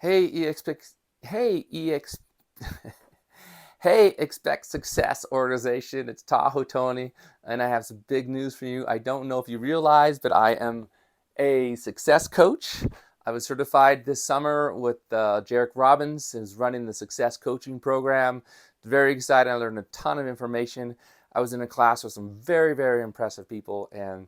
Hey, eXpect, hey, EX, hey, Expect Success organization. It's Tahoe Tony, and I have some big news for you. I don't know if you realize, but I am a success coach. I was certified this summer with Jarek Robbins, who's running the success coaching program. Very excited. I learned a ton of information. I was in a class with some very, very impressive people, and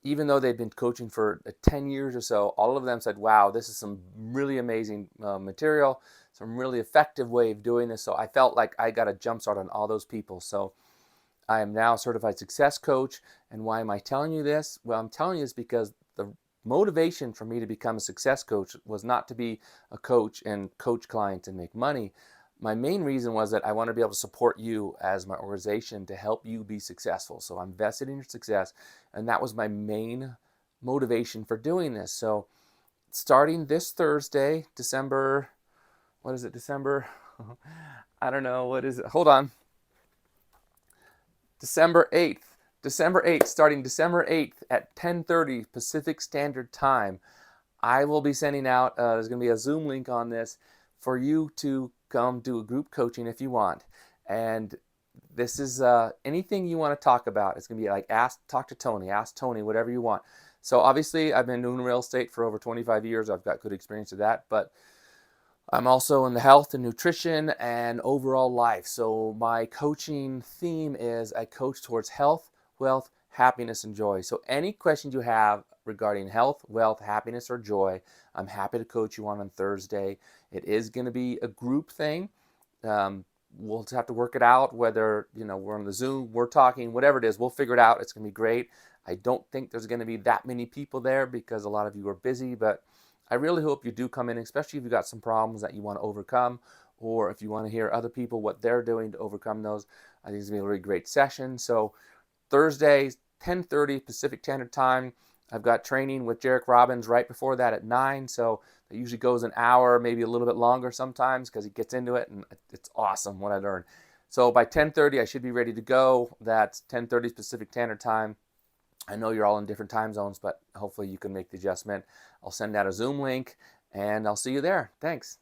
even though they'd been coaching for 10 years or so, all of them said, wow, this is some really amazing material, some really effective way of doing this. So I felt like I got a jump start on all those people. So I am now a certified success coach. And why am I telling you this? Well, I'm telling you this because the motivation for me to become a success coach was not to be a coach and coach clients and make money. My main reason was that I want to be able to support you as my organization to help you be successful. So I'm vested in your success, and that was my main motivation for doing this. So starting this Thursday, December, what is it, December? I don't know, what is it? Hold on. December 8th. December 8th, starting December 8th at 10:30 Pacific Standard Time. I will be sending out, there's going to be a Zoom link on this for you to come do a group coaching if you want. And this is anything you want to talk about. It's going to be like talk to Tony, ask Tony, whatever you want. So obviously I've been doing real estate for over 25 years. I've got good experience with that, but I'm also in the health and nutrition and overall life. So my coaching theme is I coach towards health, wealth, happiness, and joy. So any questions you have regarding health, wealth, happiness, or joy, I'm happy to coach you on Thursday. It is going to be a group thing. We'll have to work it out, whether we're on the Zoom, we're talking, whatever it is, we'll figure it out. It's going to be great. I don't think there's going to be that many people there because a lot of you are busy, but I really hope you do come in, especially if you've got some problems that you want to overcome, or if you want to hear other people what they're doing to overcome those. I think it's going to be a really great session. So Thursday, 10:30 Pacific Standard Time. I've got training with Jarek Robbins right before that at 9. So it usually goes an hour, maybe a little bit longer sometimes because he gets into it, and it's awesome what I learned. So by 10:30, I should be ready to go. That's 10:30 Pacific Standard Time. I know you're all in different time zones, but hopefully you can make the adjustment. I'll send out a Zoom link, and I'll see you there. Thanks.